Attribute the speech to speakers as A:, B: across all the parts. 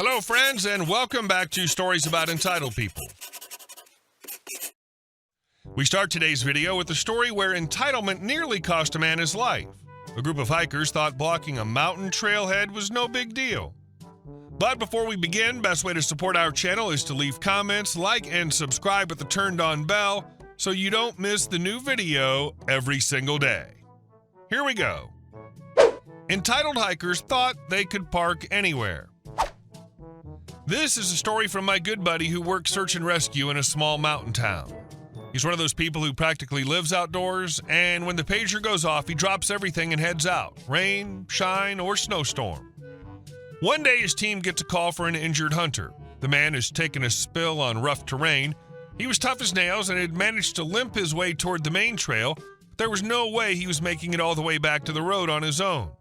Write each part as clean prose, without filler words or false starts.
A: Hello, friends, and welcome back to Stories About Entitled People. We start today's video with a story where entitlement nearly cost a man his life. A group of hikers thought blocking a mountain trailhead was no big deal. But before we begin, best way to support our channel is to leave comments, like, and subscribe with the turned-on bell so you don't miss the new video every single day. Here we go. Entitled hikers thought they could park anywhere. This is a story from my good buddy who works search and rescue in a small mountain town. He's one of those people who practically lives outdoors, and when the pager goes off, he drops everything and heads out, rain, shine, or snowstorm. One day, his team gets a call for an injured hunter. The man has taken a spill on rough terrain. He was tough as nails and had managed to limp his way toward the main trail, but there was no way he was making it all the way back to the road on his own.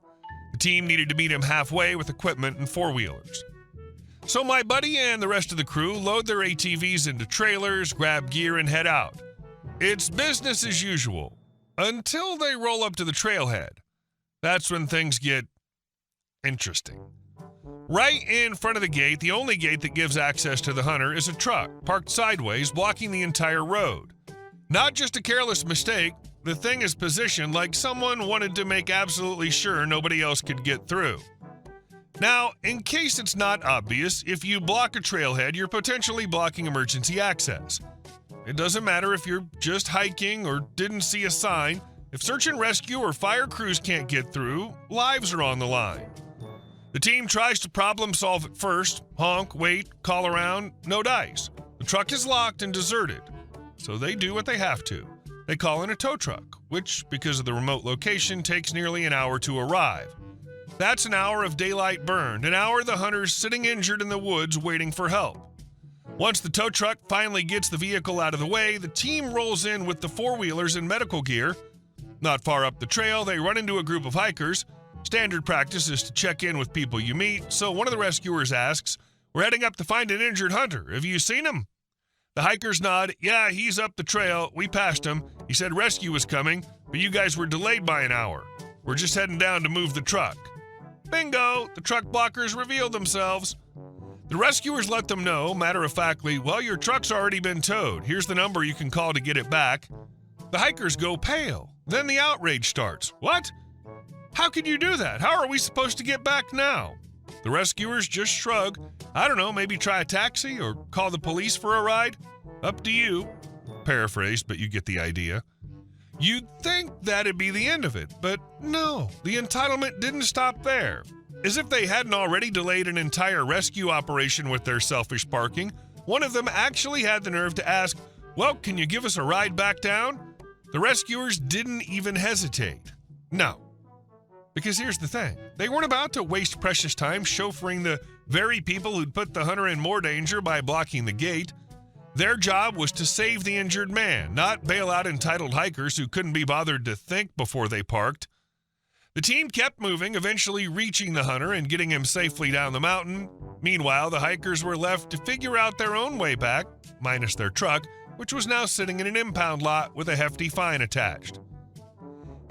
A: The team needed to meet him halfway with equipment and four-wheelers. So my buddy and the rest of the crew load their ATVs into trailers, grab gear, and head out. It's business as usual, until they roll up to the trailhead. That's when things get interesting. Right in front of the gate, the only gate that gives access to the hunter, is a truck parked sideways, blocking the entire road. Not just a careless mistake, the thing is positioned like someone wanted to make absolutely sure nobody else could get through. Now, in case it's not obvious, if you block a trailhead, you're potentially blocking emergency access. It doesn't matter if you're just hiking or didn't see a sign. If search and rescue or fire crews can't get through, lives are on the line. The team tries to problem solve at first, honk, wait, call around, no dice. The truck is locked and deserted, so they do what they have to. They call in a tow truck, which, because of the remote location, takes nearly an hour to arrive. That's an hour of daylight burned, an hour the hunter's sitting injured in the woods waiting for help. Once the tow truck finally gets the vehicle out of the way, the team rolls in with the four-wheelers and medical gear. Not far up the trail, they run into a group of hikers. Standard practice is to check in with people you meet, so one of the rescuers asks, "We're heading up to find an injured hunter. Have you seen him?" The hikers nod. "Yeah, he's up the trail. We passed him. He said rescue was coming, but you guys were delayed by an hour. We're just heading down to move the truck." Bingo! The truck blockers reveal themselves. The rescuers let them know, matter-of-factly, "Well, your truck's already been towed. Here's the number you can call to get it back." The hikers go pale. Then the outrage starts. "What? How could you do that? How are we supposed to get back now?" The rescuers just shrug. "I don't know, maybe try a taxi or call the police for a ride? Up to you." Paraphrased, but you get the idea. You'd think that'd be the end of it, but no, the entitlement didn't stop there. As if they hadn't already delayed an entire rescue operation with their selfish parking, one of them actually had the nerve to ask, "Well, can you give us a ride back down?" The rescuers didn't even hesitate. No. Because here's the thing. They weren't about to waste precious time chauffeuring the very people who'd put the hunter in more danger by blocking the gate. Their job was to save the injured man, not bail out entitled hikers who couldn't be bothered to think before they parked. The team kept moving, eventually reaching the hunter and getting him safely down the mountain. Meanwhile, the hikers were left to figure out their own way back, minus their truck, which was now sitting in an impound lot with a hefty fine attached.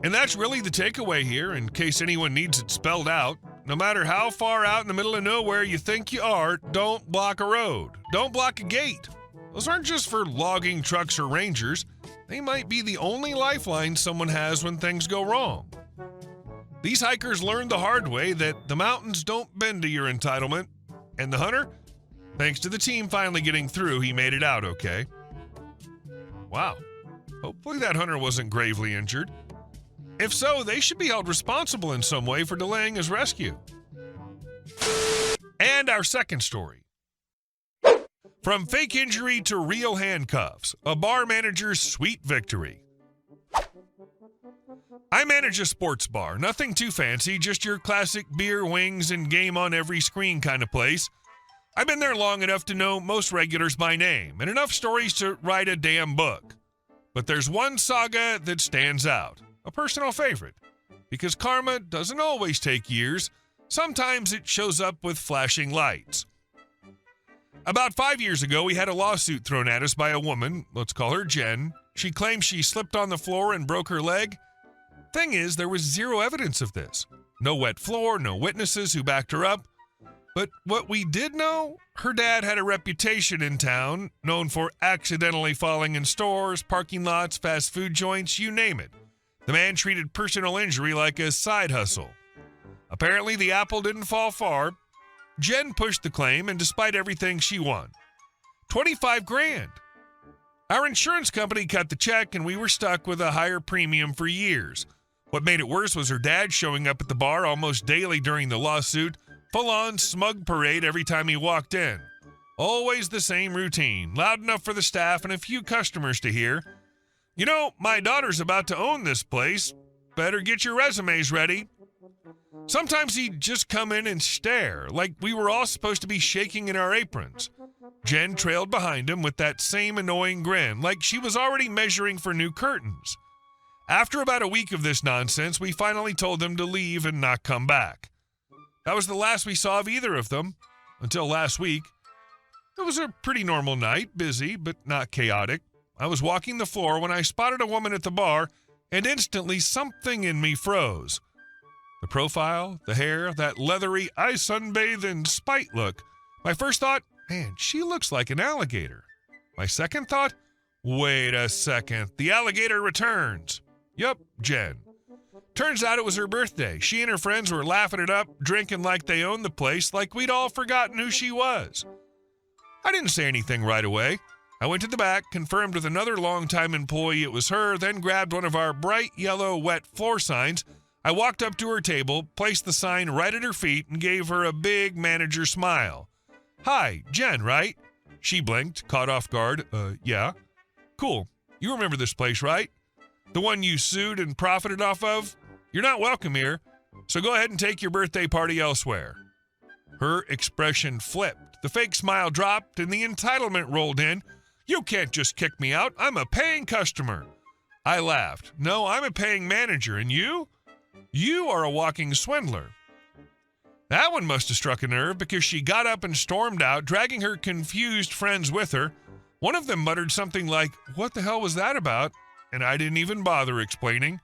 A: And that's really the takeaway here, in case anyone needs it spelled out. No matter how far out in the middle of nowhere you think you are, don't block a road. Don't block a gate. Those aren't just for logging trucks or rangers. They might be the only lifeline someone has when things go wrong. These hikers learned the hard way that the mountains don't bend to your entitlement. And the hunter? Thanks to the team finally getting through, he made it out okay. Wow. Hopefully that hunter wasn't gravely injured. If so, they should be held responsible in some way for delaying his rescue. And our second story. From fake injury to real handcuffs, a bar manager's sweet victory. I manage a sports bar, nothing too fancy, just your classic beer, wings, and game on every screen kind of place. I've been there long enough to know most regulars by name, and enough stories to write a damn book. But there's one saga that stands out, a personal favorite, because karma doesn't always take years. Sometimes it shows up with flashing lights. About 5 years ago, we had a lawsuit thrown at us by a woman, let's call her Jen. She claimed she slipped on the floor and broke her leg. Thing is, there was zero evidence of this. No wet floor, no witnesses who backed her up. But what we did know, her dad had a reputation in town, known for accidentally falling in stores, parking lots, fast food joints, you name it. The man treated personal injury like a side hustle. Apparently, the apple didn't fall far. Jen pushed the claim, and despite everything, she won. $25,000. Our insurance company cut the check, and we were stuck with a higher premium for years. What made it worse was her dad showing up at the bar almost daily during the lawsuit, full-on smug parade every time he walked in. Always the same routine, loud enough for the staff and a few customers to hear. You know, my daughter's about to own this place. Better get your resumes ready. Sometimes he'd just come in and stare, like we were all supposed to be shaking in our aprons. Jen trailed behind him with that same annoying grin, like she was already measuring for new curtains. After about a week of this nonsense, we finally told them to leave and not come back. That was the last we saw of either of them, until last week. It was a pretty normal night, busy but not chaotic. I was walking the floor when I spotted a woman at the bar, and instantly something in me froze. The profile, the hair, that leathery, I sunbathe in spite look. My first thought, man, she looks like an alligator. My second thought, wait a second, the alligator returns. Yup, Jen. Turns out it was her birthday. She and her friends were laughing it up, drinking like they owned the place, like we'd all forgotten who she was. I didn't say anything right away. I went to the back, confirmed with another longtime employee it was her, then grabbed one of our bright yellow wet floor signs. I walked up to her table, placed the sign right at her feet, and gave her a big manager smile. Hi, Jen, right? She blinked, caught off guard. Yeah. Cool. You remember this place, right? The one you sued and profited off of? You're not welcome here, so go ahead and take your birthday party elsewhere. Her expression flipped. The fake smile dropped, and the entitlement rolled in. You can't just kick me out. I'm a paying customer. I laughed. No, I'm a paying manager, and you? You are a walking swindler. That one must have struck a nerve because she got up and stormed out, dragging her confused friends with her. One of them muttered something like, "What the hell was that about?" And I didn't even bother explaining.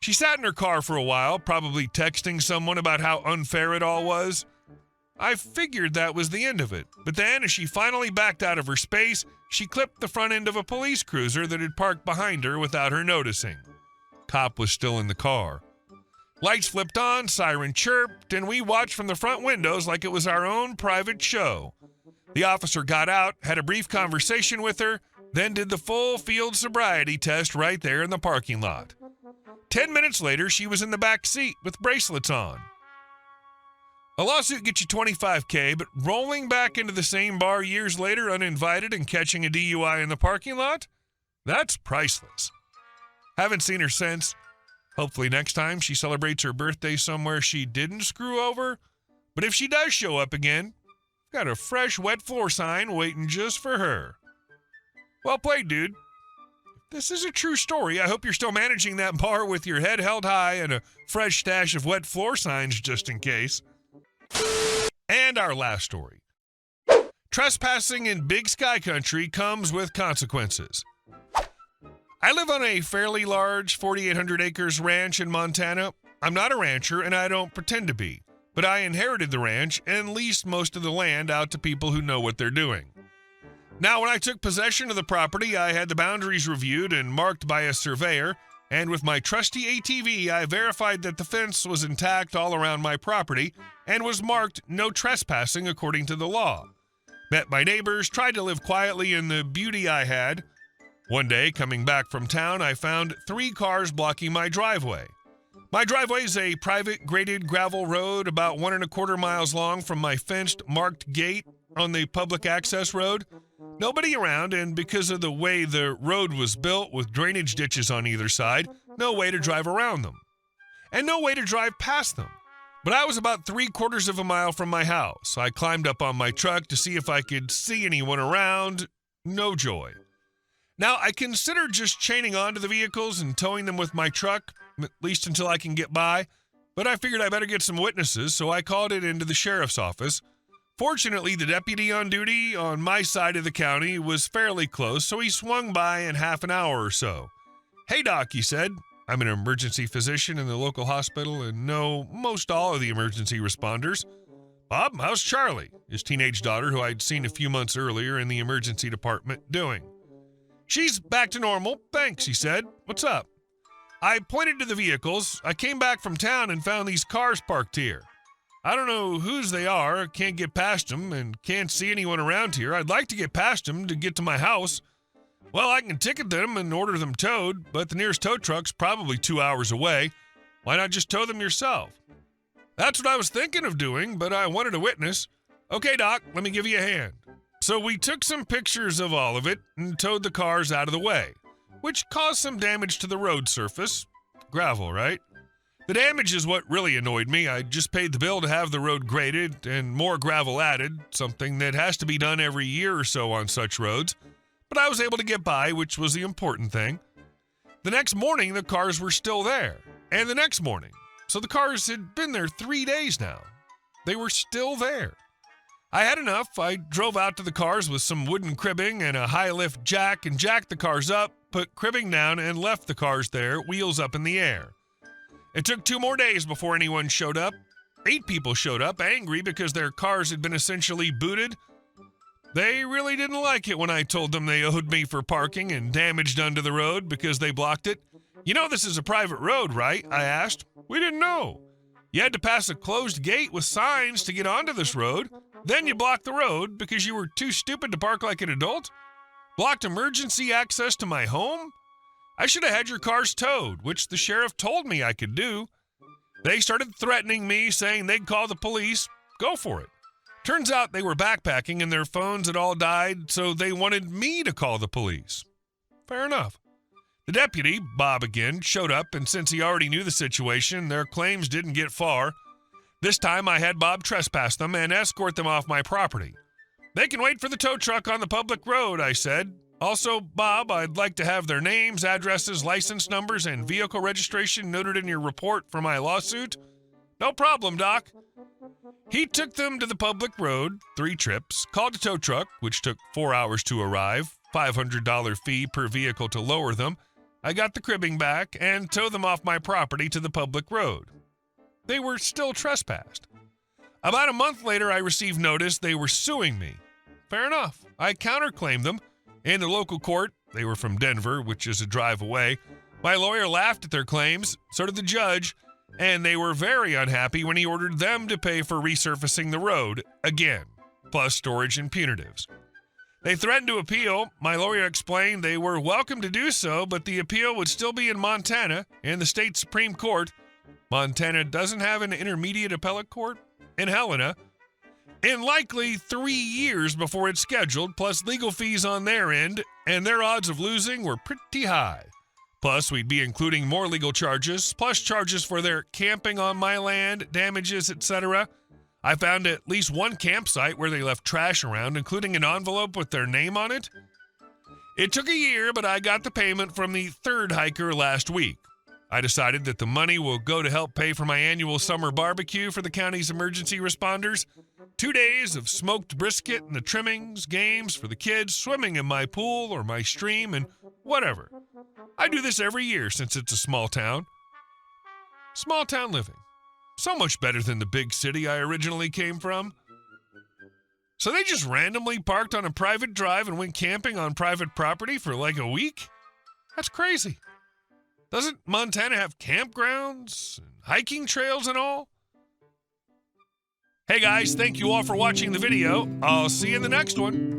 A: She sat in her car for a while, probably texting someone about how unfair it all was. I figured that was the end of it, but then as she finally backed out of her space, she clipped the front end of a police cruiser that had parked behind her without her noticing. Cop was still in the car. Lights flipped on, siren chirped, and we watched from the front windows like it was our own private show. The officer got out, had a brief conversation with her, then did the full field sobriety test right there in the parking lot. 10 minutes later, she was in the back seat with bracelets on. A lawsuit gets you $25,000, but rolling back into the same bar years later uninvited and catching a DUI in the parking lot? That's priceless. Haven't seen her since. Hopefully next time she celebrates her birthday somewhere she didn't screw over. But if she does show up again, got a fresh wet floor sign waiting just for her. Well played, dude. If this is a true story, I hope you're still managing that bar with your head held high and a fresh stash of wet floor signs just in case. And our last story. Trespassing in Big Sky Country comes with consequences. I live on a fairly large 4,800 acres ranch in Montana. I'm not a rancher and I don't pretend to be, but I inherited the ranch and leased most of the land out to people who know what they're doing. Now, when I took possession of the property, I had the boundaries reviewed and marked by a surveyor, and with my trusty ATV, I verified that the fence was intact all around my property and was marked no trespassing according to the law. Met my neighbors, tried to live quietly in the beauty I had. One day, coming back from town, I found 3 cars blocking my driveway. My driveway is a private graded gravel road about 1.25 miles long from my fenced marked gate on the public access road. Nobody around, and because of the way the road was built with drainage ditches on either side, no way to drive around them. And no way to drive past them. But I was about 3/4 mile from my house. I climbed up on my truck to see if I could see anyone around. No joy. Now, I considered just chaining onto the vehicles and towing them with my truck, at least until I can get by, but I figured I better get some witnesses, so I called it into the sheriff's office. Fortunately, the deputy on duty on my side of the county was fairly close, so he swung by in half an hour or so. "Hey, Doc," he said. I'm an emergency physician in the local hospital and know most all of the emergency responders. "Bob, how's Charlie?" his teenage daughter, who I'd seen a few months earlier in the emergency department, doing. "She's back to normal, thanks," he said. "What's up?" I pointed to the vehicles. "I came back from town and found these cars parked here. I don't know whose they are, can't get past them, and can't see anyone around here. I'd like to get past them to get to my house. Well, I can ticket them and order them towed, but the nearest tow truck's probably 2 hours away. Why not just tow them yourself?" "That's what I was thinking of doing, but I wanted a witness." "Okay, Doc, let me give you a hand." So we took some pictures of all of it and towed the cars out of the way, which caused some damage to the road surface. Gravel, right? The damage is what really annoyed me. I just paid the bill to have the road graded and more gravel added, something that has to be done every year or so on such roads. But I was able to get by, which was the important thing. The next morning, the cars were still there. And the next morning. So the cars had been there 3 days now. They were still there. I had enough. I drove out to the cars with some wooden cribbing and a high-lift jack and jacked the cars up, put cribbing down, and left the cars there, wheels up in the air. It took 2 more days before anyone showed up. 8 people showed up, angry because their cars had been essentially booted. They really didn't like it when I told them they owed me for parking and damage done to the road because they blocked it. "You know this is a private road, right?" I asked. "We didn't know. You had to pass a closed gate with signs to get onto this road. Then you blocked the road because you were too stupid to park like an adult? Blocked emergency access to my home? I should have had your cars towed, which the sheriff told me I could do. They started threatening me, saying they'd call the police. Go for it. Turns out they were backpacking and their phones had all died, so they wanted me to call the police." Fair enough. The deputy, Bob again, showed up, and since he already knew the situation, their claims didn't get far. This time I had Bob trespass them and escort them off my property. "They can wait for the tow truck on the public road," I said. "Also, Bob, I'd like to have their names, addresses, license numbers, and vehicle registration noted in your report for my lawsuit." "No problem, Doc." He took them to the public road, 3 trips, called a tow truck, which took 4 hours to arrive, $500 fee per vehicle to lower them. I got the cribbing back and towed them off my property to the public road. They were still trespassed. About a month later, I received notice they were suing me. Fair enough. I counterclaimed them. In the local court, they were from Denver, which is a drive away. My lawyer laughed at their claims, so did the judge, and they were very unhappy when he ordered them to pay for resurfacing the road again, plus storage and punitives. They threatened to appeal. My lawyer explained they were welcome to do so, but the appeal would still be in Montana, in the state Supreme Court. Montana doesn't have an intermediate appellate court in Helena. In likely 3 years before it's scheduled, plus legal fees on their end, and their odds of losing were pretty high. Plus, we'd be including more legal charges, plus charges for their camping on my land, damages, etc. I found at least one campsite where they left trash around, including an envelope with their name on it. It took a year, but I got the payment from the 3rd hiker last week. I decided that the money will go to help pay for my annual summer barbecue for the county's emergency responders. 2 days of smoked brisket and the trimmings, games for the kids, swimming in my pool or my stream, and whatever. I do this every year since it's a small town. Small town living. So much better than the big city I originally came from. So they just randomly parked on a private drive and went camping on private property for like a week? That's crazy. Doesn't Montana have campgrounds, and hiking trails and all? Hey guys, thank you all for watching the video. I'll see you in the next one.